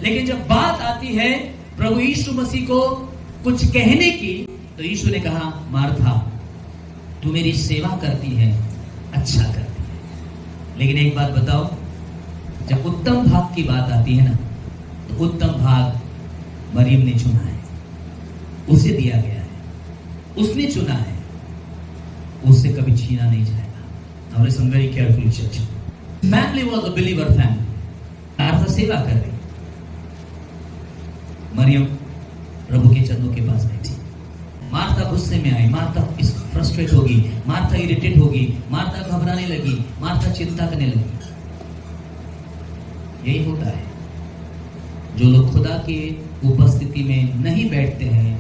लेकिन जब बात आती है प्रभु यीशु मसीह को कुछ कहने की, तो यीशु ने कहा, मार्था तू मेरी सेवा करती है, अच्छा करती है। लेकिन एक बात बताओ, जब उत्तम भाग की बात आती है ना, तो उत्तम भाग मरियम ने चुना है, उसे दिया गया है, उसने चुना है, उससे कभी छीना नहीं जाएगा। Now listen very carefully, church. Family was a believer family. Martha सेवा कर रही, मरियम प्रभु के चरणों के पास बैठी। मार्था गुस्से में आई, मार्था फ्रस्ट्रेट होगी, मार्था इरिटेट होगी, मार्था घबराने लगी, मार्था चिंता करने लगी। यही होता है, जो लोग खुदा की उपस्थिति में नहीं बैठते हैं,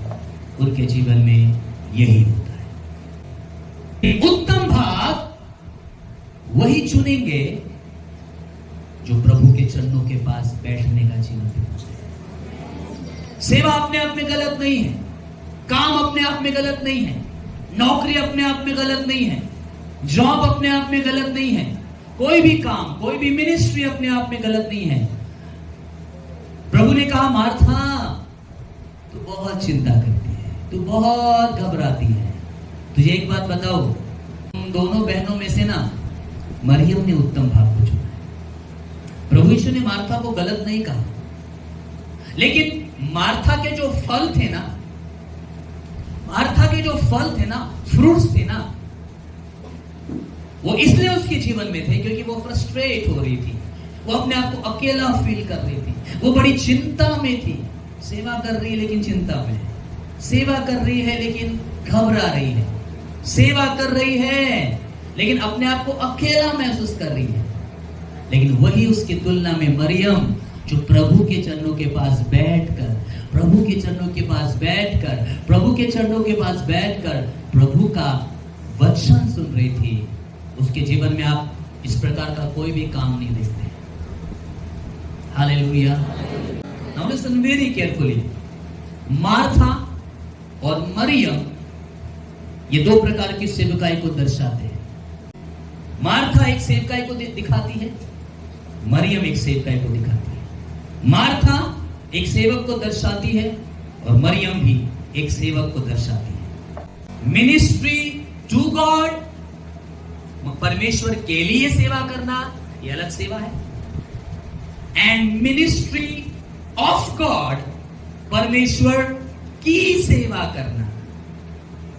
उनके जीवन में यही होता है। उत्तम भाग वही चुनेंगे जो प्रभु के चरणों के पास बैठने का जीवन है। सेवा अपने आप में गलत नहीं है, काम अपने आप में गलत नहीं है, नौकरी अपने आप में गलत नहीं है, जॉब अपने आप में गलत नहीं है, कोई भी काम, कोई भी मिनिस्ट्री अपने आप में गलत नहीं है। प्रभु ने कहा, मार्था तू बहुत चिंता करती है, तू बहुत घबराती है। तुझे एक बात बताओ, तुम दोनों बहनों में से ना मरियम ने उत्तम भाग को चुना है। प्रभु यीशु ने मार्था को गलत नहीं कहा, लेकिन मार्था के जो फल थे ना, मार्था के जो फल थे ना, फ्रूट्स थे ना, वो इसलिए उसके जीवन में थे क्योंकि वो फ्रस्ट्रेट हो रही थी, वो अपने आप को अकेला फील कर रही थी, वो बड़ी चिंता में थी। सेवा कर रही है लेकिन चिंता में, सेवा कर रही है लेकिन घबरा रही है, सेवा कर रही है लेकिन अपने आप को अकेला महसूस कर रही है। लेकिन वही उसकी तुलना में मरियम, जो प्रभु के चरणों के पास बैठकर, प्रभु के चरणों के पास बैठकर, प्रभु के चरणों के पास बैठकर प्रभु का वचन सुन रही थी, उसके जीवन में आप इस प्रकार का कोई भी काम नहीं देखते। Hallelujah. Now listen very carefully. Martha और मरियम ये दो प्रकार की सेवकाई को दर्शाते हैं। मार्था एक सेवकाई को दिखाती है, मरियम एक सेवकाई को दिखाती है। मार्था एक सेवक को दर्शाती है और मरियम भी एक सेवक को दर्शाती है। मिनिस्ट्री टू गॉड, परमेश्वर के लिए सेवा करना, यह अलग सेवा है। एंड मिनिस्ट्री ऑफ गॉड, परमेश्वर की सेवा करना,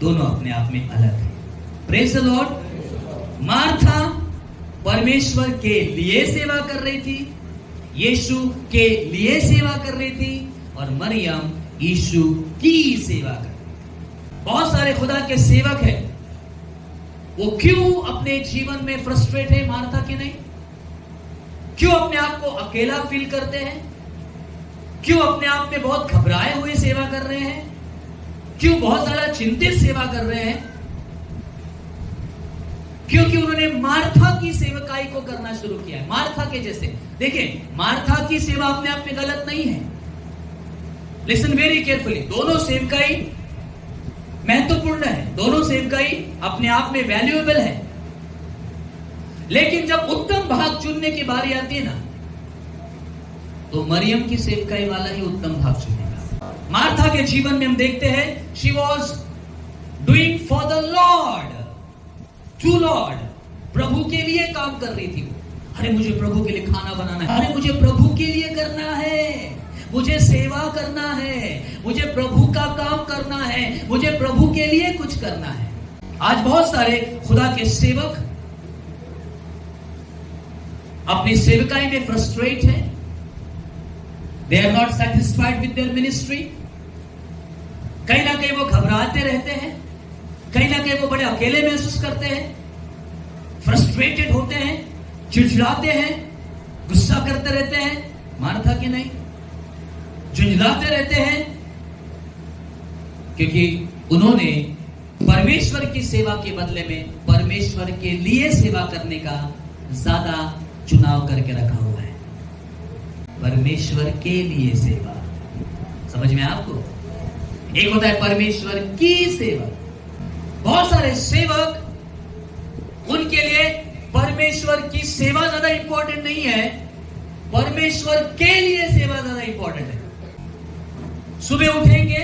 दोनों अपने आप में अलग है। Praise the Lord. मार्था परमेश्वर के लिए सेवा कर रही थी, यीशु के लिए सेवा कर रही थी, और मरियम यीशु की सेवा कर रही थी। बहुत सारे खुदा के सेवक हैं, वो क्यों अपने जीवन में फ्रस्ट्रेट है, मार्था के नहीं? क्यों अपने आप को अकेला फील करते हैं? क्यों अपने आप में बहुत घबराए हुए सेवा कर रहे हैं? क्यों बहुत ज्यादा चिंतित सेवा कर रहे हैं? क्योंकि उन्होंने मार्था की सेवकाई को करना शुरू किया है, मार्था के जैसे। देखिए, मार्था की सेवा अपने आप में गलत नहीं है। Listen very carefully. दोनों सेवकाई महत्वपूर्ण है, दोनों सेवकाई अपने आप में वैल्यूएबल है। लेकिन जब उत्तम भाग चुनने की बारी आती है ना, तो मरियम की सेवकाई वाला ही उत्तम भाग चुनेगा। मार्था के जीवन में हम देखते हैं, she was doing for the Lord, to Lord, प्रभु के लिए काम कर रही थी वो। अरे मुझे प्रभु के लिए खाना बनाना है, अरे मुझे प्रभु के लिए करना है, मुझे सेवा करना है, मुझे प्रभु का काम करना है, मुझे प्रभु के लिए कुछ करना है। आज बहुत सारे खुदा के सेवक अपनी सेवकाई में फ्रस्ट्रेट हैं, they are not satisfied with their ministry. कहीं ना कहीं वो घबराते रहते हैं, कहीं ना कहीं वो बड़े अकेले महसूस करते हैं, फ्रस्ट्रेटेड होते हैं, चिड़चिड़ाते हैं, गुस्सा करते रहते हैं। मार्था के नहीं, झुंझलाते रहते हैं, क्योंकि उन्होंने परमेश्वर की सेवा के बदले में परमेश्वर के लिए सेवा करने का ज्यादा चुनाव करके रखा हुआ है। परमेश्वर के लिए सेवा, समझ में आपको? एक होता है परमेश्वर की सेवा। बहुत सारे सेवक, उनके लिए परमेश्वर की सेवा ज्यादा इंपॉर्टेंट नहीं है, परमेश्वर के लिए सेवा ज्यादा इंपॉर्टेंट सुबह उठेंगे,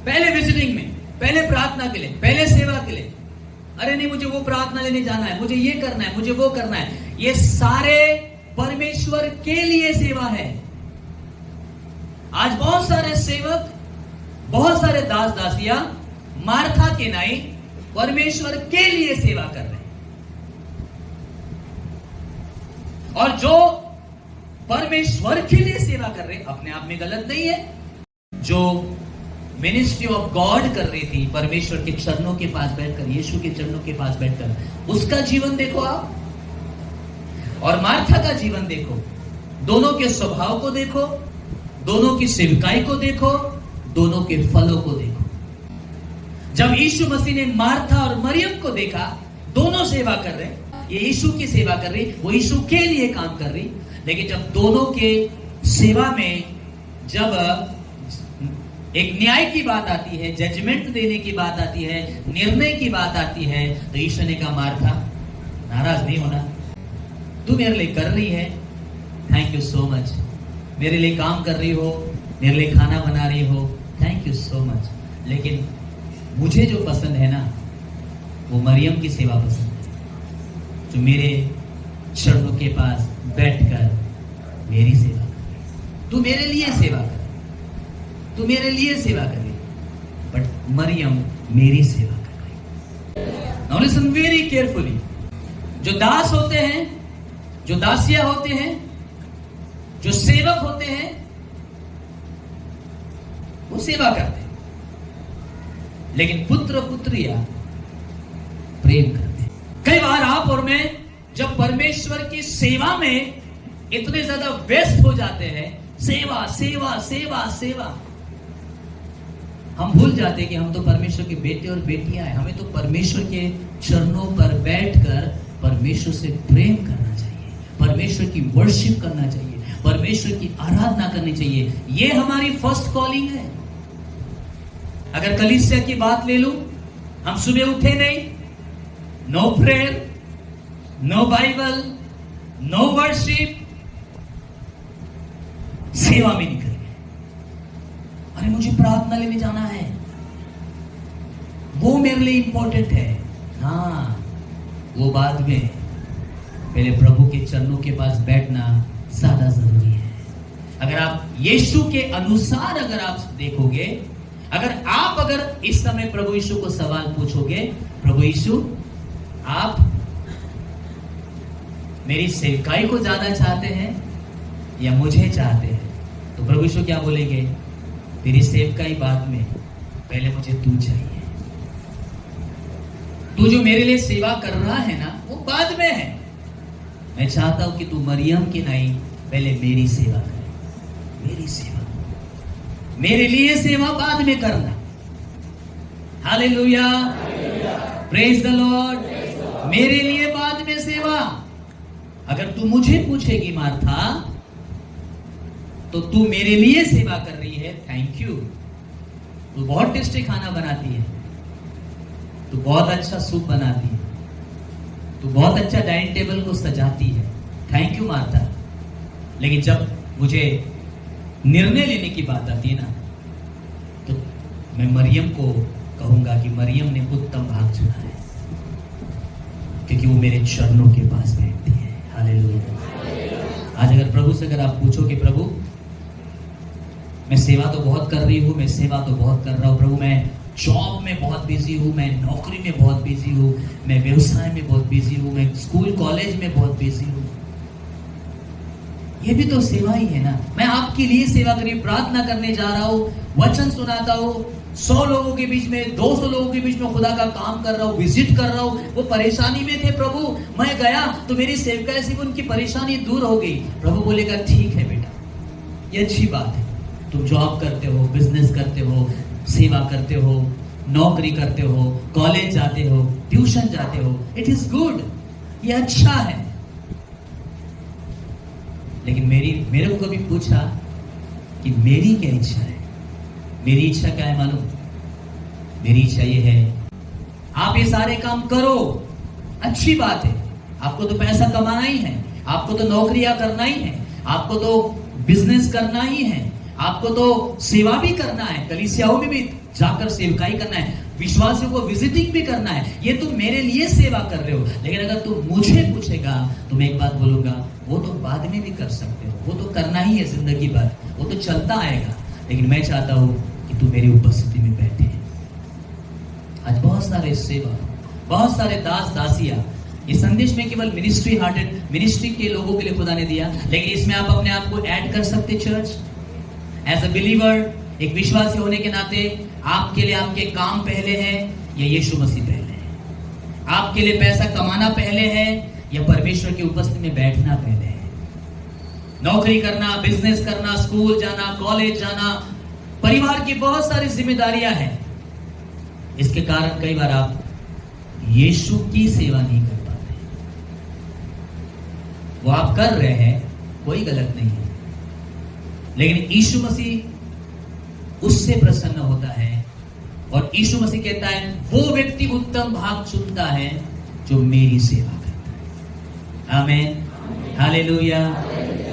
पहले विजिटिंग में, पहले प्रार्थना के लिए, पहले सेवा के लिए, अरे नहीं मुझे वो प्रार्थना लेने जाना है, मुझे ये करना है, मुझे वो करना है। ये सारे परमेश्वर के लिए सेवा है। आज बहुत सारे सेवक, बहुत सारे दास दासियां मार्था के नहीं परमेश्वर के लिए सेवा कर रहे हैं। और जो परमेश्वर के लिए सेवा कर रहे अपने आप में गलत नहीं है। जो मिनिस्ट्री ऑफ गॉड कर रही थी परमेश्वर के चरणों के पास बैठकर, यीशु के चरणों के पास बैठकर, उसका जीवन देखो आप और मार्था का जीवन देखो, दोनों के स्वभाव को देखो, दोनों की सेवकाई को देखो, दोनों के फलों को देखो। जब यीशु मसीह ने मार्था और मरियम को देखा, दोनों सेवा कर रहे, ये यीशु की सेवा कर रही, वो यीशु के लिए काम कर रही, लेकिन जब दोनों के सेवा में जब एक न्याय की बात आती है, जजमेंट देने की बात आती है, निर्णय की बात आती है, तो यीशु ने कहा मार्था नाराज नहीं होना, तू मेरे लिए कर रही है, थैंक यू सो मच, मेरे लिए काम कर रही हो, मेरे लिए खाना बना रही हो, थैंक यू सो मच, लेकिन मुझे जो पसंद है ना वो मरियम की सेवा पसंद है, जो मेरे चरणों के पास बैठकर मेरी सेवा कर, तू मेरे लिए सेवा कर, तू मेरे लिए सेवा कर रही, बट मरियम मेरी सेवा कर रही। Now listen very carefully. जो दास होते हैं, जो दासियां होते हैं, जो सेवक होते हैं, वो सेवा करते हैं, लेकिन पुत्र पुत्रियां प्रेम करते हैं। कई बार आप और मैं जब परमेश्वर की सेवा में इतने ज्यादा व्यस्त हो जाते हैं, सेवा सेवा सेवा सेवा, हम भूल जाते हैं कि हम तो परमेश्वर के बेटे और बेटियां हैं। हमें तो परमेश्वर के चरणों पर बैठकर परमेश्वर से प्रेम करना चाहिए, परमेश्वर की वर्शिप करना चाहिए, परमेश्वर की आराधना करनी चाहिए। ये हमारी फर्स्ट कॉलिंग है। अगर कलीसिया की बात ले लूं, हम सुबह उठे नहीं, no prayer, no Bible, no worship, सेवा में निकल गए, अरे मुझे प्रार्थना लेने जाना है, वो मेरे लिए इंपॉर्टेंट है। हाँ, वो बाद में, पहले प्रभु के चरणों के पास बैठना ज्यादा जरूरी है। अगर आप यीशु के अनुसार अगर आप देखोगे, अगर इस समय प्रभु यीशु को सवाल पूछोगे, प्रभु यीशु आप मेरी सेवकाई को ज्यादा चाहते हैं या मुझे चाहते हैं, तो प्रभु यीशु क्या बोलेंगे? तेरी सेवकाई बाद में, पहले मुझे तू चाहिए। तू जो मेरे लिए सेवा कर रहा है ना, वो बाद में है। मैं चाहता हूं कि तू मरियम की नहीं, पहले मेरी सेवा करे। मेरी सेवा, मेरे लिए सेवा बाद में करना। Hallelujah, praise the Lord. मेरे लिए बाद में सेवा। अगर तू मुझे पूछेगी मार्था, तो तू मेरे लिए सेवा कर रही है, थैंक यू। तू बहुत टेस्टी खाना बनाती है, तू बहुत अच्छा सूप बनाती है, तू बहुत अच्छा डाइनिंग टेबल को सजाती है, थैंक यू मार्था। लेकिन जब मुझे निर्णय लेने की बात आती है ना, तो मैं मरियम को कहूंगा कि मरियम ने उत्तम भाग चुना है, क्योंकि वो मेरे चरणों के पास बैठती है। हालेलुया। आज अगर प्रभु से आप पूछो कि प्रभु मैं सेवा तो बहुत कर रही हूँ, मैं सेवा तो बहुत कर रहा हूँ प्रभु, मैं जॉब में बहुत बिजी हूँ, मैं नौकरी में बहुत बिजी हूँ, मैं व्यवसाय में बहुत बिजी हूँ, मैं स्कूल कॉलेज में बहुत बिजी हूँ, ये भी तो सेवा ही है ना। मैं आपके लिए सेवा करी, प्रार्थना करने जा रहा हूँ, वचन सुनाता हूँ, 100 लोगों के बीच में, 200 लोगों के बीच में खुदा का काम कर रहा हूँ, विजिट कर रहा हूँ। वो परेशानी में थे प्रभु, मैं गया तो मेरी सेवकाई से उनकी परेशानी दूर हो गई। प्रभु बोलेगा ठीक है बेटा, ये अच्छी बात है, तुम जॉब करते हो, बिजनेस करते हो, सेवा करते हो, नौकरी करते हो, कॉलेज जाते हो, ट्यूशन जाते हो, इट इज गुड, ये अच्छा है। लेकिन मेरे को कभी पूछा कि मेरी क्या इच्छा है? मेरी इच्छा क्या है मालूम? मेरी इच्छा ये है, आप ये सारे काम करो, अच्छी बात है, आपको तो पैसा कमाना ही है, आपको तो नौकरियां करना ही है, आपको तो बिजनेस करना ही है, आपको तो सेवा भी करना है, कलीसियाओं में भी जाकर सेवकाई करना है, विश्वासियों को विजिटिंग भी करना है। ये तुम मेरे लिए सेवा कर रहे हो। लेकिन अगर तुम मुझे पूछेगा तो मैं एक बात बोलूंगा, वो तो बाद में भी कर सकते हो, वो तो करना ही है जिंदगी भर, वो तो चलता आएगा। लेकिन मैं चाहता हूं कि तू मेरी उपस्थिति में बैठे। आज बहुत सारे सेवा, बहुत सारे दास दासियां, इस संदेश में केवल मिनिस्ट्री हार्टेड मिनिस्ट्री के लोगों के लिए खुदा ने दिया, लेकिन इसमें आप अपने आप को ऐड कर सकते। चर्च एज अ बिलीवर, एक विश्वासी होने के नाते आपके लिए आपके काम पहले है या यीशु मसीह पहले है? आपके लिए पैसा कमाना पहले है या परमेश्वर की उपस्थिति में बैठना पहले है? नौकरी करना, बिजनेस करना, स्कूल जाना, कॉलेज जाना, परिवार की बहुत सारी जिम्मेदारियां हैं। इसके कारण कई बार आप यीशु की सेवा नहीं कर पाते। वो आप कर रहे हैं, कोई गलत नहीं है, लेकिन यीशु मसीह उससे प्रसन्न होता है। और यीशु मसीह कहता है वो व्यक्ति उत्तम भाग चुनता है जो मेरी सेवा करता है। आमीन, हालेलुया।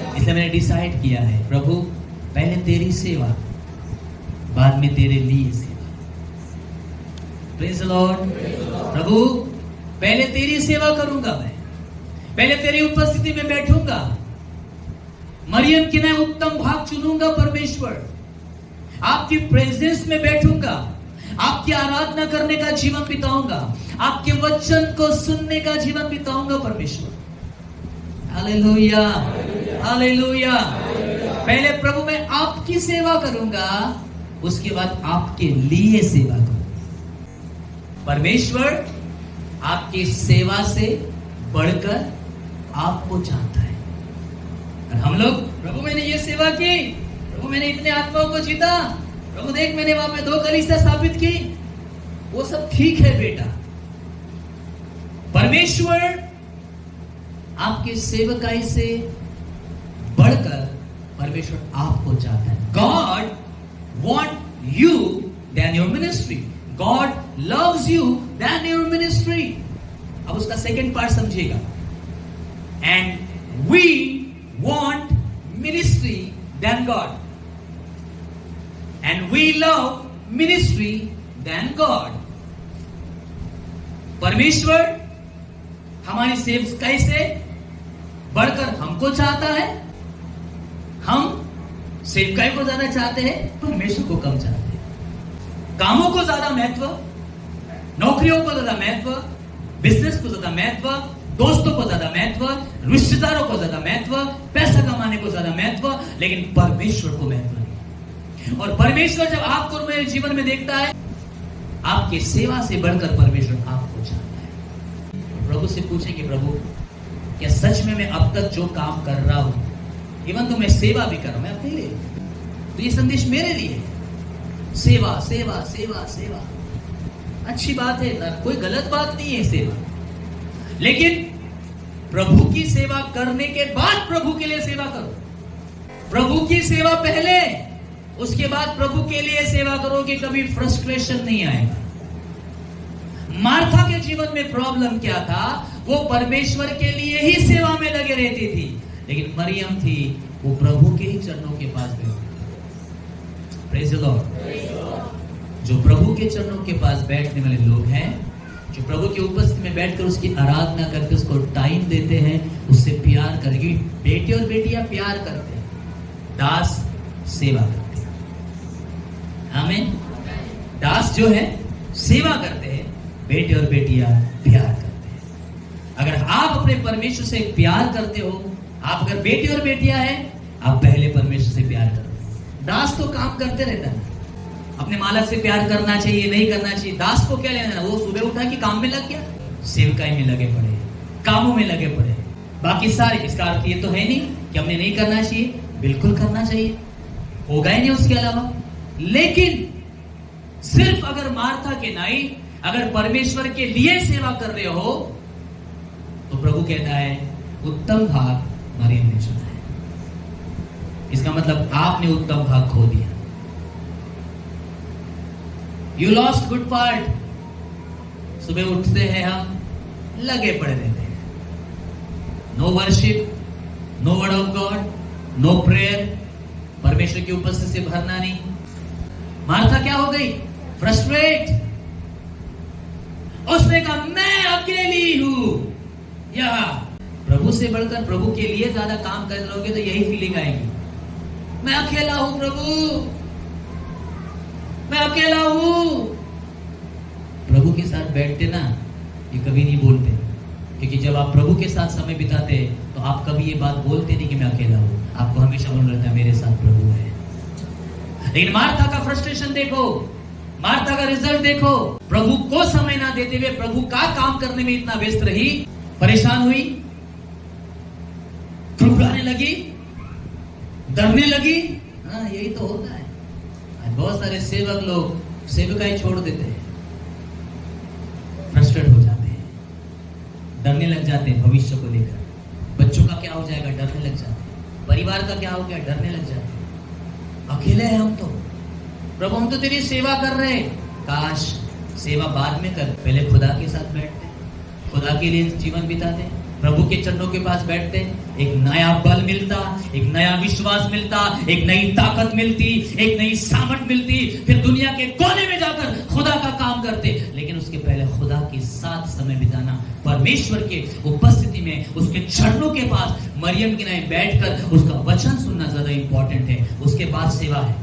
इसलिए मैंने डिसाइड किया है, प्रभु पहले तेरी सेवा, बाद में तेरे लिए सेवा। Praise the Lord. प्रभु पहले तेरी सेवा करूंगा, मैं पहले तेरी उपस्थिति में बैठूंगा, मरियम की नया उत्तम भाग चुनूंगा। परमेश्वर आपकी प्रेजेंस में बैठूंगा, आपकी आराधना करने का जीवन बिताऊंगा, आपके वचन को सुनने का जीवन बिताऊंगा। परमेश्वर हालेलुया, हालेलुया। पहले प्रभु मैं आपकी सेवा करूंगा, उसके बाद आपके लिए सेवा करूंगा। परमेश्वर आपकी सेवा से बढ़कर आपको चाहता है। और हम लोग, प्रभु मैंने ये सेवा की, प्रभु मैंने इतने आत्माओं को जीता, प्रभु देख मैंने वहां पे 2 कलीसिया स्थापित की, वो सब ठीक है बेटा। परमेश्वर आपकी सेवकाई से बढ़कर परमेश्वर आपको चाहता है। God want you then your ministry, God loves you then your ministry. अब उसका सेकेंड पार्ट समझिएगा। And we want ministry then God, and we love ministry than God. परमेश्वर हमारी सेवकाई से बढ़कर हमको चाहता है, हम सेवकाई को ज्यादा चाहते हैं, परमेश्वर को कम चाहते हैं। कामों को ज्यादा महत्व, नौकरियों को ज्यादा महत्व, बिजनेस को ज्यादा महत्व, दोस्तों को ज्यादा महत्व, रिश्तेदारों को ज्यादा महत्व, पैसा कमाने को ज्यादा महत्व, लेकिन परमेश्वर को महत्व नहीं। और परमेश्वर जब आपको मेरे जीवन में देखता है, आपकी सेवा से बढ़कर परमेश्वर आपको चाहता है। प्रभु से पूछेंगे, प्रभु क्या सच में मैं अब तक जो काम कर रहा हूं, इवन तो मैं सेवा भी कर रहा हूं, मैं अपने लिए, तो ये संदेश मेरे लिए है। सेवा सेवा सेवा सेवा अच्छी बात है, कोई गलत बात नहीं है सेवा, लेकिन प्रभु की सेवा करने के बाद प्रभु के लिए सेवा करो। प्रभु की सेवा पहले, उसके बाद प्रभु के लिए सेवा करोगे, कभी फ्रस्ट्रेशन नहीं आएगा। मार्था के जीवन में प्रॉब्लम क्या था? वो परमेश्वर के लिए ही सेवा में लगे रहती थी, लेकिन मरियम थी, वो प्रभु के ही चरणों के पास बैठी। Praise the Lord. जो प्रभु के चरणों के पास बैठने वाले लोग हैं, जो प्रभु की उपस्थिति में बैठकर उसकी आराधना करके उसको टाइम देते हैं, उससे प्यार करेगी। बेटे और बेटियां प्यार करते हैं, दास सेवा करते हैं। आमीन। दास जो है सेवा करते हैं, बेटे और बेटियां प्यार करते हैं। अगर आप अपने परमेश्वर से प्यार करते हो, आप अगर बेटे और बेटियां हैं, आप पहले परमेश्वर से प्यार करो। दास तो काम करते रहता है, अपने मालक से प्यार करना चाहिए, नहीं करना चाहिए, दास को क्या लेना? वो सुबह उठा कि काम में लग गया, सेवकाई में लगे पड़े, कामों में लगे पड़े, बाकी सारे। इसका अर्थ ये तो है नहीं कि हमने नहीं करना चाहिए, बिल्कुल करना चाहिए, होगा ही नहीं उसके अलावा। लेकिन सिर्फ अगर मार्था के नाई अगर परमेश्वर के लिए सेवा कर रहे हो, तो प्रभु कहता है उत्तम भाग मरियम ने चुना है। इसका मतलब आपने उत्तम भाग खो दिया। You lost good part. सुबह उठते हैं हम, लगे पड़े रहते हैं, no worship, no word of God, no prayer, परमेश्वर की उपस्थिति से भरना नहीं। मार्था क्या हो गई? फ्रस्ट्रेट। उसने कहा मैं अकेली हूं। यह प्रभु से बढ़कर प्रभु के लिए ज्यादा काम कर रहोगे तो यही फीलिंग आएगी, मैं अकेला हूं प्रभु, मैं अकेला हूं। प्रभु के साथ बैठते ना, ये कभी नहीं बोलते, क्योंकि जब आप प्रभु के साथ समय बिताते तो आप कभी ये बात बोलते नहीं कि मैं अकेला हूं। आपको हमेशा मालूम रहता है मेरे साथ प्रभु है। लेकिन मार्था का फ्रस्ट्रेशन देखो, मार्था का रिजल्ट देखो। प्रभु को समय ना देते हुए प्रभु का काम करने में इतना व्यस्त रही, परेशान हुई, घबराने लगी, डरने लगी। हाँ, यही तो होता है। आज बहुत सारे सेवक लोग सेवकाई छोड़ देते हैं, फ्रस्ट्रेट हो जाते हैं, डरने लग जाते हैं भविष्य को लेकर। बच्चों का क्या हो जाएगा, डरने लग जाते हैं। परिवार का क्या हो गया, डरने लग जाते हैं। अकेले हैं हम तो, प्रभु हम तो तेरी सेवा कर रहे हैं। काश सेवा बाद में कर, पहले खुदा के साथ बैठते, खुदा के लिए जीवन बिताते, प्रभु के चरणों के पास बैठते, एक नया बल मिलता, एक नया विश्वास मिलता, एक नई ताकत मिलती, एक नई सामर्थ मिलती, फिर दुनिया के कोने में जाकर खुदा का काम करते। लेकिन उसके पहले खुदा के साथ समय बिताना, परमेश्वर के उपस्थिति में उसके चरणों के पास मरियम की नाई बैठकर उसका वचन सुनना ज्यादा इंपॉर्टेंट है। उसके बाद सेवा है।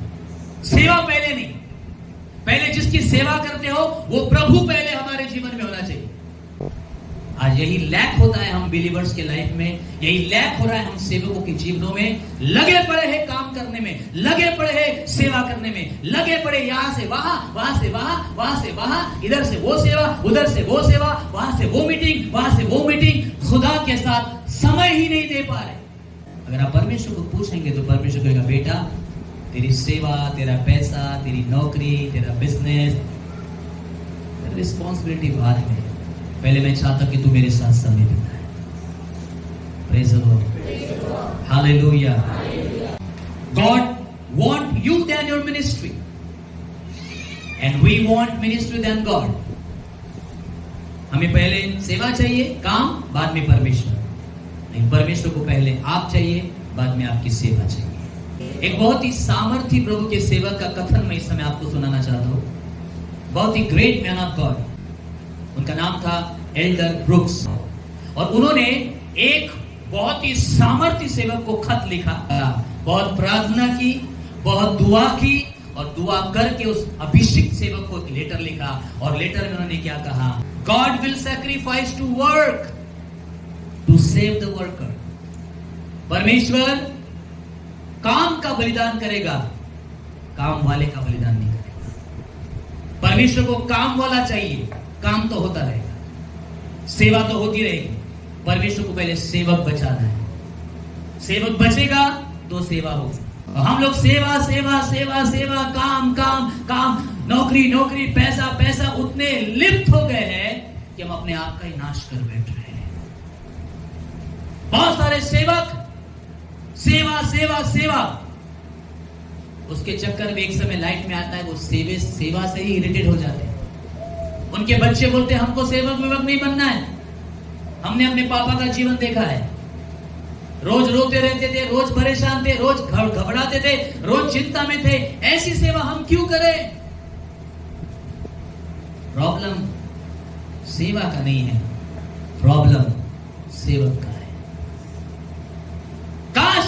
सेवा पहले नहीं, पहले जिसकी सेवा करते हो वो प्रभु पहले हमारे जीवन में होना चाहिए। आज यही लैक होता है हम बिलीवर्स के लाइफ में, यही लैक हो रहा है हम सेवकों के जीवनों में। लगे पड़े हैं काम करने में, लगे पड़े हैं सेवा करने में, लगे पड़े यहां से वहां, वहां से वहां, वहां से वहां, इधर से वो सेवा, उधर से वो सेवा, वहां से वो मीटिंग, वहां से वो मीटिंग। खुदा के साथ समय ही नहीं दे पा रहे। अगर आप परमेश्वर को पूछेंगे तो परमेश्वर कहेगा बेटा तेरी सेवा, तेरा पैसा, तेरी नौकरी, तेरा बिजनेस, रिस्पॉन्सिबिलिटी बाद में, पहले मैं चाहता कि तू मेरे साथ समय बिताए। Praise the Lord, hallelujah. God want you then your ministry and we want ministry then God. हमें पहले सेवा चाहिए, काम, बाद में परमेश्वर। नहीं, परमेश्वर को पहले आप चाहिए, बाद में आपकी सेवा चाहिए। एक बहुत ही सामर्थी प्रभु के सेवक का कथन मैं इस समय आपको सुनाना चाहता हूं। बहुत ही ग्रेट मैन ऑफ गॉड, उनका नाम था एल्डर ब्रुक्स, और उन्होंने एक बहुत ही सामर्थी सेवक को खत लिखा, बहुत प्रार्थना की, बहुत दुआ की, और दुआ करके उस अभिषिक्त सेवक को लेटर लिखा। और लेटर में उन्होंने क्या कहा? God will sacrifice to work to save the worker. परमेश्वर काम का बलिदान करेगा, काम वाले का बलिदान नहीं करेगा। परमेश्वर को काम वाला चाहिए, काम तो होता रहेगा, सेवा तो होती रहेगी। परमेश्वर को पहले सेवक बचाना है, सेवक बचेगा तो सेवा होगी। और हम लोग सेवा सेवा सेवा सेवा, काम काम काम, नौकरी नौकरी, पैसा पैसा, उतने लिप्त हो गए हैं कि हम अपने आप का ही नाश कर बैठ रहे हैं। बहुत सारे सेवक सेवा सेवा सेवा, उसके चक्कर में एक समय लाइफ में आता है वो सेवा से ही इरिटेट हो जाते हैं। उनके बच्चे बोलते हैं हमको सेवक वेवक नहीं बनना है। हमने अपने पापा का जीवन देखा है, रोज रोते रहते थे, रोज परेशान थे, रोज घबराते थे, रोज चिंता में थे। ऐसी सेवा हम क्यों करें? प्रॉब्लम सेवा का नहीं है, प्रॉब्लम सेवक का है। काश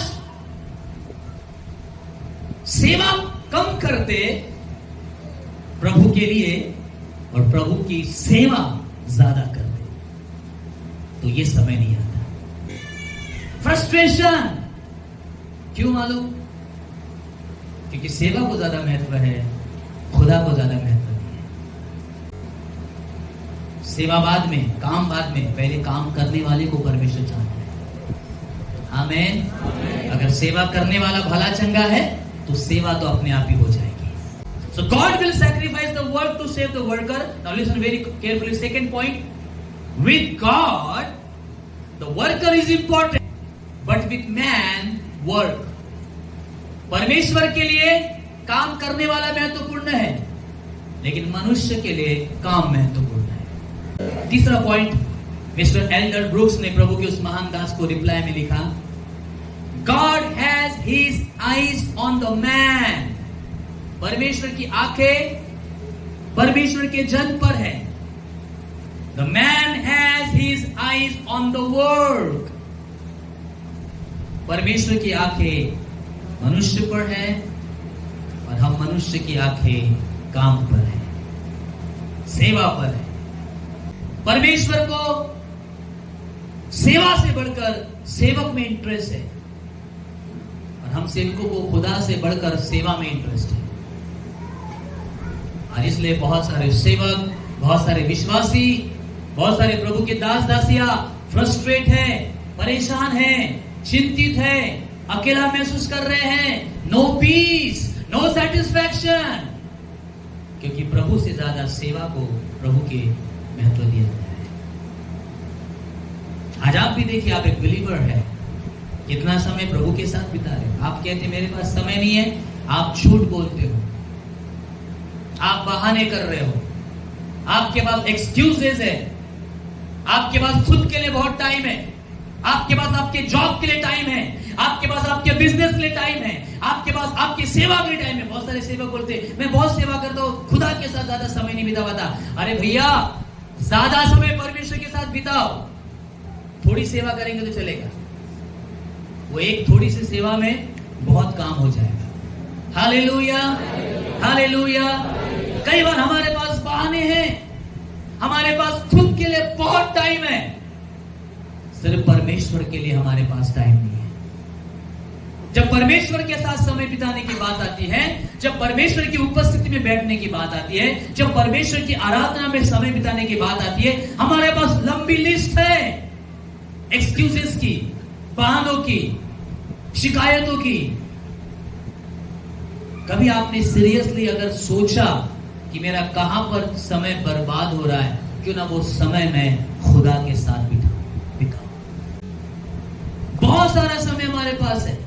सेवा कम करते प्रभु के लिए और प्रभु की सेवा ज्यादा करते, तो ये समय नहीं आता। फ्रस्ट्रेशन क्यों मालूम? क्योंकि सेवा को ज्यादा महत्व है, खुदा को ज्यादा महत्व नहीं है। सेवा बाद में, काम बाद में, पहले काम करने वाले को परमेश्वर चाहता है। आमीन। अगर सेवा करने वाला भला चंगा है तो सेवा तो अपने आप ही हो जाएगी। So God will sacrifice the work to save the worker. Now listen very carefully. Second point, with God, the worker is important, but with man, work. परमेश्वर के लिए काम करने वाला महत्वपूर्ण है, लेकिन मनुष्य के लिए काम महत्वपूर्ण है। तीसरा पॉइंट, मिस्टर एल्डर ब्रुक्स ने प्रभु के उस महान दास को रिप्लाई में लिखा, God has eyes on the man. परमेश्वर की आंखें परमेश्वर के जन पर है. The man has his eyes on the work. परमेश्वर की आंखें मनुष्य पर है और हम मनुष्य की आंखें काम पर है, सेवा पर है. परमेश्वर को सेवा से बढ़कर सेवक में इंटरेस्ट है और हम सेवकों को खुदा से बढ़कर सेवा में इंटरेस्ट है. और इसलिए बहुत सारे सेवक, बहुत सारे विश्वासी, बहुत सारे प्रभु के दास दासियां फ्रस्ट्रेट हैं, परेशान हैं, चिंतित हैं, अकेला महसूस कर रहे हैं. नो पीस, नो सेटिस्फैक्शन, क्योंकि प्रभु से ज्यादा सेवा को प्रभु के महत्व दिया गया है. आज आप भी देखिए, आप एक बिलीवर है, कितना समय प्रभु के साथ बिता रहे हो. आप कहते मेरे पास समय नहीं है, आप झूठ बोलते हो, आप बहाने कर रहे हो, आपके पास एक्सक्यूजेस है, आपके पास खुद के लिए बहुत टाइम है, आपके पास आपके जॉब के लिए टाइम है, आपके पास आपके बिजनेस के लिए टाइम है, आपके पास आपकी सेवा के लिए टाइम है. बहुत सारे सेवक बोलते हैं मैं बहुत सेवा करता हूं, खुदा के साथ ज्यादा समय नहीं बिता पाता. अरे भैया, ज्यादा समय परमेश्वर के साथ बिताओ. थोड़ी सेवा करेंगे तो चलेगा, वो एक थोड़ी सी सेवा में बहुत काम हो जाएगा. Hallelujah, hallelujah. कई बार हमारे पास बहाने हैं, हमारे पास खुद के लिए बहुत टाइम है, सिर्फ परमेश्वर के लिए हमारे पास टाइम नहीं है. जब परमेश्वर के साथ समय बिताने की बात आती है, जब परमेश्वर की उपस्थिति में बैठने की बात आती है, जब परमेश्वर की आराधना में समय बिताने की बात आती है, हमारे पास लंबी लिस्ट है एक्सक्यूजेस की, बहानों की, शिकायतों की. कभी आपने सीरियसली अगर सोचा कि मेरा कहां पर समय बर्बाद हो रहा है, क्यों ना वो समय मैं खुदा के साथ बिताऊं. बहुत सारा समय हमारे पास है.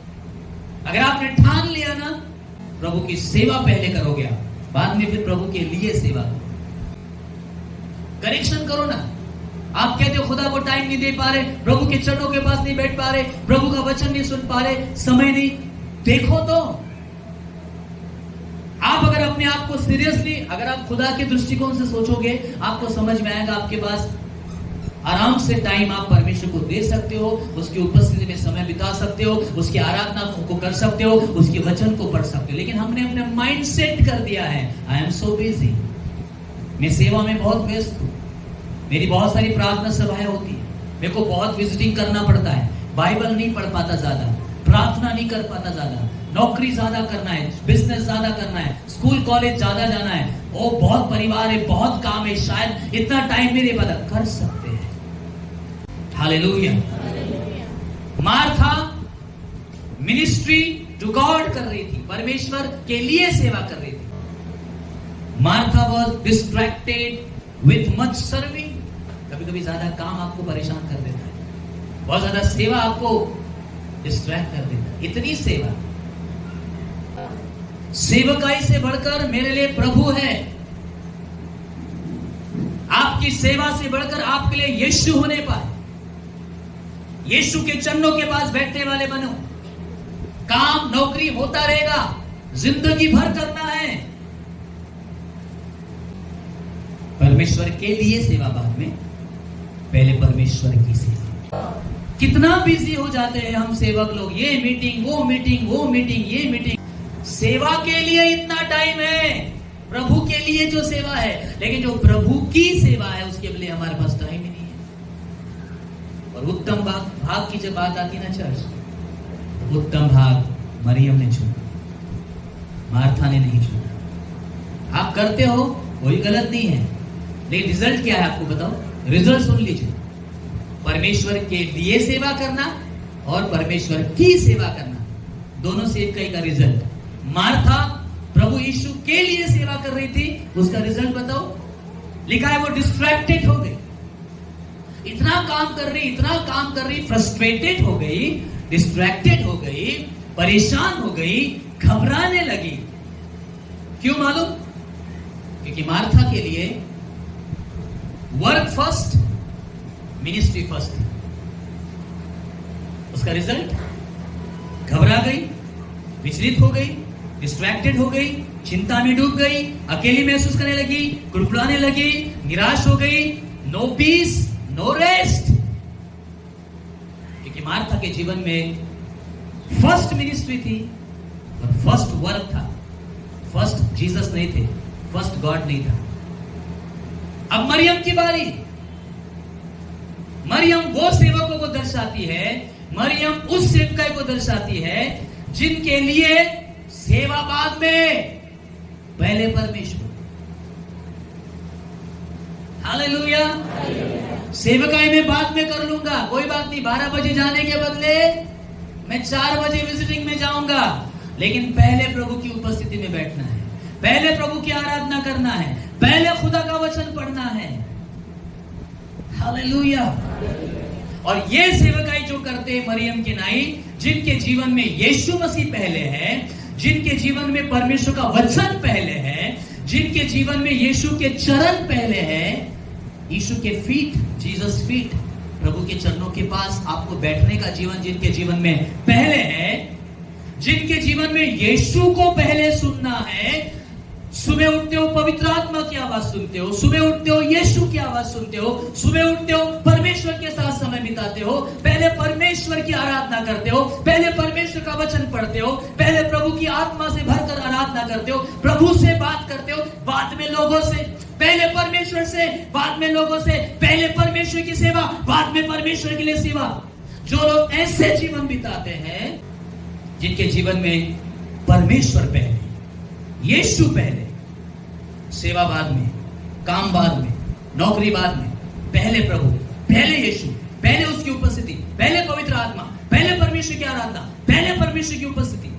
अगर आपने ठान लिया ना, प्रभु की सेवा पहले करोगे, बाद में फिर प्रभु के लिए सेवा करो. करेक्शन करो ना. आप कहते हो खुदा को टाइम नहीं दे पा रहे, प्रभु के चरणों के पास नहीं बैठ पा रहे, प्रभु का वचन नहीं सुन पा रहे, समय नहीं. देखो तो आप अगर अपने आप को सीरियसली, अगर आप खुदा के दृष्टिकोण से सोचोगे, आपको समझ में आएगा आपके पास आराम से टाइम आप परमेश्वर को दे सकते हो, उसकी उपस्थिति में समय बिता सकते हो, उसकी आराधना को कर सकते हो, उसके वचन को पढ़ सकते हो. लेकिन हमने अपने माइंड सेट कर दिया है, आई एम सो बिजी, मैं सेवा में बहुत व्यस्त हूं, मेरी बहुत सारी प्रार्थना सभाएं होती है, मेरे को बहुत विजिटिंग करना पड़ता है, बाइबल नहीं पढ़ पाता ज्यादा, प्रार्थना नहीं कर पाता ज्यादा, नौकरी ज्यादा करना है, बिजनेस ज्यादा करना है, स्कूल कॉलेज ज्यादा जाना है, ओ बहुत परिवार है, बहुत काम है, शायद इतना टाइम मेरे पास. कर सकते हैं. Hallelujah. Martha ministry to God कर रही थी, परमेश्वर के लिए सेवा कर रही थी. Martha was distracted with much serving. कभी कभी ज्यादा काम आपको परेशान कर देता है, बहुत ज्यादा सेवा आपको डिस्ट्रैक्ट कर देता है. इतनी सेवा, सेवकाई से बढ़कर मेरे लिए प्रभु है. आपकी सेवा से बढ़कर आपके लिए यीशु होने पाए, यीशु के चरणों के पास बैठने वाले बनो. काम नौकरी होता रहेगा, जिंदगी भर करना है. परमेश्वर के लिए सेवा बाद में, पहले परमेश्वर की सेवा. कितना बिजी हो जाते हैं हम सेवक लोग, ये मीटिंग, वो मीटिंग, वो मीटिंग, ये मीटिंग. सेवा के लिए इतना टाइम है, प्रभु के लिए जो सेवा है, लेकिन जो प्रभु की सेवा है उसके लिए हमारे पास टाइम ही नहीं है. और उत्तम भाग की जब बात आती है ना चर्च, उत्तम भाग मरियम ने चुना, मार्था ने नहीं चुना. आप करते हो, कोई गलत नहीं है, लेकिन रिजल्ट क्या है आपको बताओ. रिजल्ट सुन लीजिए. परमेश्वर के लिए सेवा करना और परमेश्वर की सेवा करना, दोनों से एक का रिजल्ट. मार्था प्रभु यीशु के लिए सेवा कर रही थी, उसका रिजल्ट बताओ. लिखा है वो डिस्ट्रैक्टेड हो गई, इतना काम कर रही, इतना काम कर रही, फ्रस्ट्रेटेड हो गई, डिस्ट्रैक्टेड हो गई, परेशान हो गई, घबराने लगी. क्यों मालूम? क्योंकि मार्था के लिए वर्क फर्स्ट, मिनिस्ट्री फर्स्ट. उसका रिजल्ट घबरा गई, विचलित हो गई, डिस्ट्रैक्टेड हो गई, चिंता में डूब गई, अकेली महसूस करने लगी, कुड़कुड़ाने लगी, निराश हो गई, नो पीस, नो रेस्ट। क्योंकि मार्था के जीवन में फर्स्ट मिनिस्ट्री थी और फर्स्ट वर्क था। फर्स्ट जीसस नहीं थे, फर्स्ट गॉड नहीं था। अब मरियम की बारी। मरियम वो सेवकों को दर्शाती है, मरियम उस सेवकाई को दर्शाती है जिनके लिए सेवा बाद में, पहले परमेश्वर। हालेलुया। सेवकाई में बाद में कर लूंगा, कोई बात नहीं। 12 बजे जाने के बदले मैं 4 बजे विजिटिंग में जाऊंगा, लेकिन पहले प्रभु की उपस्थिति में बैठना है, पहले प्रभु की आराधना करना है, पहले खुदा का वचन पढ़ना है। हालेलुया। और ये सेवकाई जो करते हैं मरियम के नाई, जिनके जीवन में यीशु मसीह पहले है, जिनके जीवन में परमेश्वर का वचन पहले है, जिनके जीवन में यीशु के चरण पहले है, यीशु के फीट, जीसस फीट, प्रभु के चरणों के पास आपको बैठने का जीवन जिनके जीवन में पहले है, जिनके जीवन में यीशु को पहले सुनना है। सुबह उठते हो पवित्र आत्मा की आवाज सुनते हो, सुबह उठते हो यीशु की आवाज सुनते हो, सुबह उठते हो परमेश्वर के साथ समय बिताते हो, पहले परमेश्वर की आराधना करते हो, पहले परमेश्वर का वचन पढ़ते हो, पहले प्रभु की आत्मा से भरकर आराधना करते हो, प्रभु से बात करते हो, बाद में लोगों से, पहले परमेश्वर से, बाद में लोगों से, पहले परमेश्वर की सेवा, बाद में परमेश्वर के लिए सेवा। जो लोग ऐसे जीवन बिताते हैं, जिनके जीवन में परमेश्वर पहले, यीशु पहले, सेवा बाद में, काम बाद में, नौकरी बाद में, पहले प्रभु, पहले यीशु, पहले उसकी उपस्थिति, पहले पवित्र आत्मा, पहले परमेश्वर की आराधना, पहले परमेश्वर की उपस्थिति।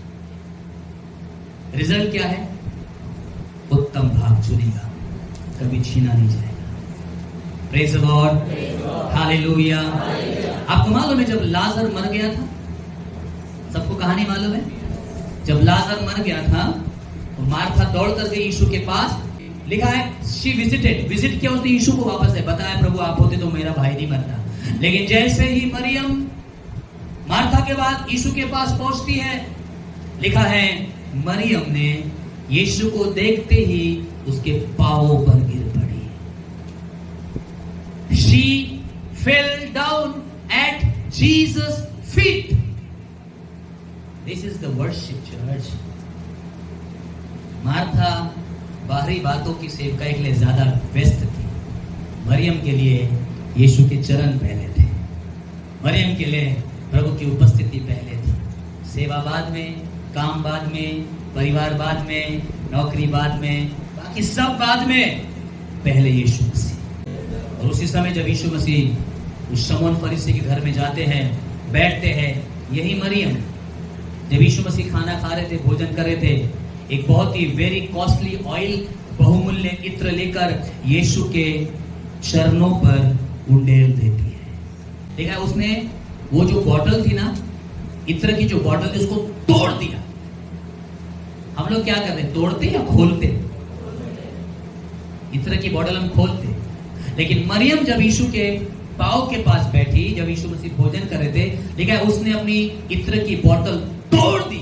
रिजल्ट क्या है? उत्तम भाग चुनेगा, कभी छीना नहीं जाएगा। Praise the Lord, hallelujah. आपको मालूम है जब लाजर मर गया था, सबको कहानी मालूम है, जब लाजर मर गया था तो मार्था दौड़ कर गई यीशु के पास। लिखा है शी विजिटेड, विजिट किया उसने यीशु को, वापस है, बताया प्रभु आप होते तो मेरा भाई नहीं मरता। लेकिन जैसे ही मरियम मार्था के बाद यीशु के पास पहुंचती है, लिखा है मरियम ने यीशु को देखते ही उसके पांवों पर गिर पड़ी। She fell down at Jesus feet. This is the worship church. Martha बाहरी बातों की सेवकाई के लिए ज्यादा व्यस्त थी, मरियम के लिए यीशु के चरण पहले थे, मरियम के लिए प्रभु की उपस्थिति पहले थी। सेवा बाद में, काम बाद में, परिवार बाद में, नौकरी बाद में, बाकी सब बाद में, पहले यीशु मसीह। और उसी समय जब यीशु मसीह उस शमौन फरीसी के घर में जाते हैं, बैठते हैं, यही मरियम जब यीशु मसीह खाना खा रहे थे, भोजन कर रहे थे, एक बहुत ही वेरी कॉस्टली ऑयल, बहुमूल्य इत्र लेकर यीशु के चरणों पर उंडेल देती है। देखा उसने वो जो बॉटल थी ना, इत्र की जो बॉटल थी, उसको तोड़ दिया। हम लोग क्या करते, तोड़ते या खोलते? इत्र की बॉटल हम खोलते। लेकिन मरियम जब यीशु के पांव के पास बैठी, जब यीशु मसीह भोजन कर रहे थे, देखा उसने अपनी इत्र की बॉटल तोड़ दी।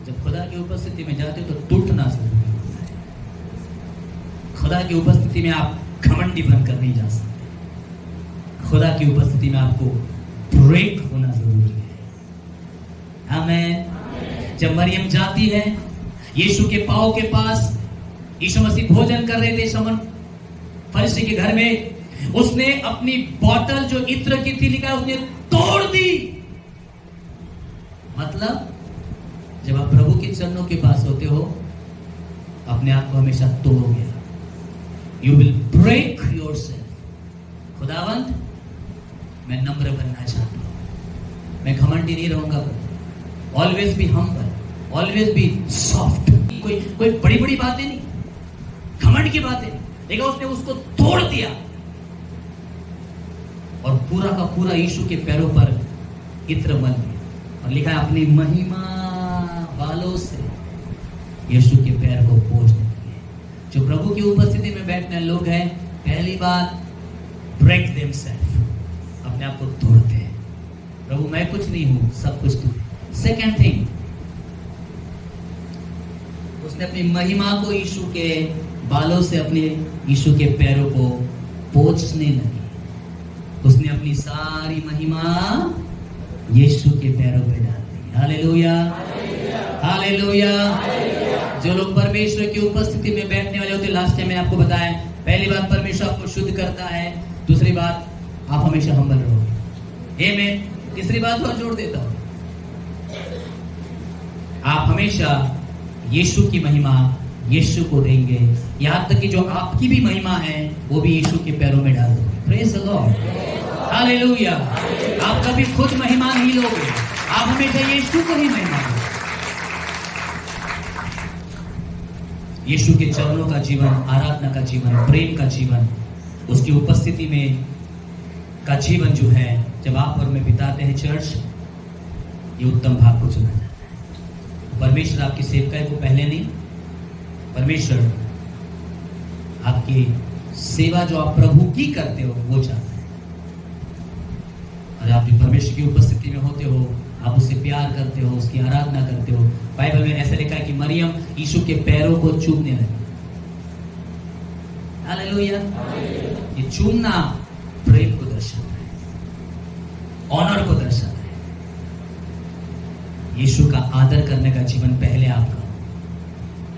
जब खुदा की उपस्थिति में जाते तो टूटना जरूरी होता है। खुदा की उपस्थिति में आप घमंडी बनकर नहीं जा सकते। खुदा की उपस्थिति में आपको ब्रेक होना जरूरी है। आमीन। जब मरियम जाती है यीशु के पांव के पास, यीशु मसीह भोजन कर रहे थे शमौन फरीसी के घर में, उसने अपनी बॉटल जो इत्र की थी, लिखा उसने तोड़ दी। मतलब जब आप प्रभु के चरणों के पास होते हो, अपने आप को हमेशा तोड़ोगे। You will break yourself. खुदावंत, मैं नम्र बनना चाहता हूं, मैं घमंडी नहीं रहूंगा। Always be humble, always be soft. कोई बड़ी बड़ी बातें नहीं, घमंड की बातें। देखा उसने उसको तोड़ दिया और पूरा का पूरा यीशु के पैरों पर इत्र मल दिया। और लिखा है अपनी महिमा बालों से यीशु के पैर को पोंछने लगे। जो प्रभु की उपस्थिति में बैठने लोग हैं, पहली बात ब्रेक देमसेल्फ, अपने आप को तोड़ते हैं। प्रभु मैं कुछ नहीं हूं, सब कुछ तू है। सेकंड थिंग, उसने अपनी महिमा को यीशु के बालों से अपने यीशु के पैरों को पोंछने लगी। उसने अपनी सारी महिमा यीशु के पैरों पे डाल दी। Hallelujah, hallelujah. जो लोग परमेश्वर की उपस्थिति में बैठने वाले होते, लास्ट टाइम मैंने आपको बताया, पहली बात परमेश्वर आपको शुद्ध करता है, दूसरी बात आप हमेशा हम्बल रहोगे। आमीन। तीसरी बात और जोड़ देता हूं, आप हमेशा यीशु की महिमा यीशु को देंगे, यहां तक कि जो आपकी भी महिमा है वो भी यीशु के पैरों में डाल दोगे। Praise the Lord, hallelujah. आप कभी खुद महिमा नहीं लोगे, आप हमेशा यीशु को ही महिमा दोगे। यीशु के चरणों का जीवन, आराधना का जीवन, प्रेम का जीवन, उसकी उपस्थिति में का जीवन जो है जब आप और मैं बिताते हैं चर्च, ये उत्तम भाग को चुना जाता है। परमेश्वर आपकी सेवकाई को पहले नहीं, परमेश्वर आपकी सेवा जो आप प्रभु की करते हो वो चाहता है। और आप जो परमेश्वर की उपस्थिति में होते हो, आप उससे प्यार करते हो, उसकी आराधना करते हो। बाइबल में ऐसा लिखा है कि मरियम यीशु के पैरों को चूमने लगी। हालेलुया। ये चूमना प्रेम को दर्शाता है, ऑनर को दर्शाता है। यीशु का आदर करने का जीवन पहले आपका,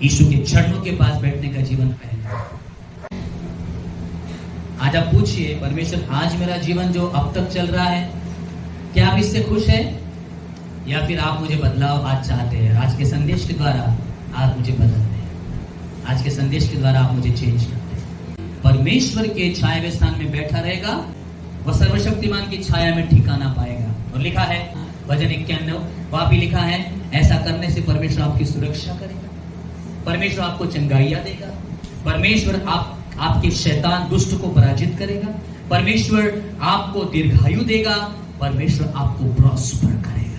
यीशु के चरणों के पास बैठने का जीवन पहले। आज आप पूछिए, परमेश्वर आज मेरा जीवन जो अब तक चल रहा है, क्या आप इससे खुश है, या फिर आप मुझे बदलाव आज चाहते हैं? आज के संदेश के द्वारा आप मुझे बदलते हैं, आज के संदेश के द्वारा आप मुझे चेंज करते हैं। परमेश्वर के छाया में स्थान में बैठा रहेगा, वह सर्वशक्तिमान की छाया में ठिकाना पाएगा। और लिखा है भजन 91, वहां भी लिखा है, ऐसा करने से परमेश्वर आपकी सुरक्षा करेगा, परमेश्वर आपको चंगाइयां देगा, परमेश्वर आपके शैतान दुष्ट को पराजित करेगा, परमेश्वर आपको दीर्घायु देगा, परमेश्वर आपको प्रॉस्पर करेगा।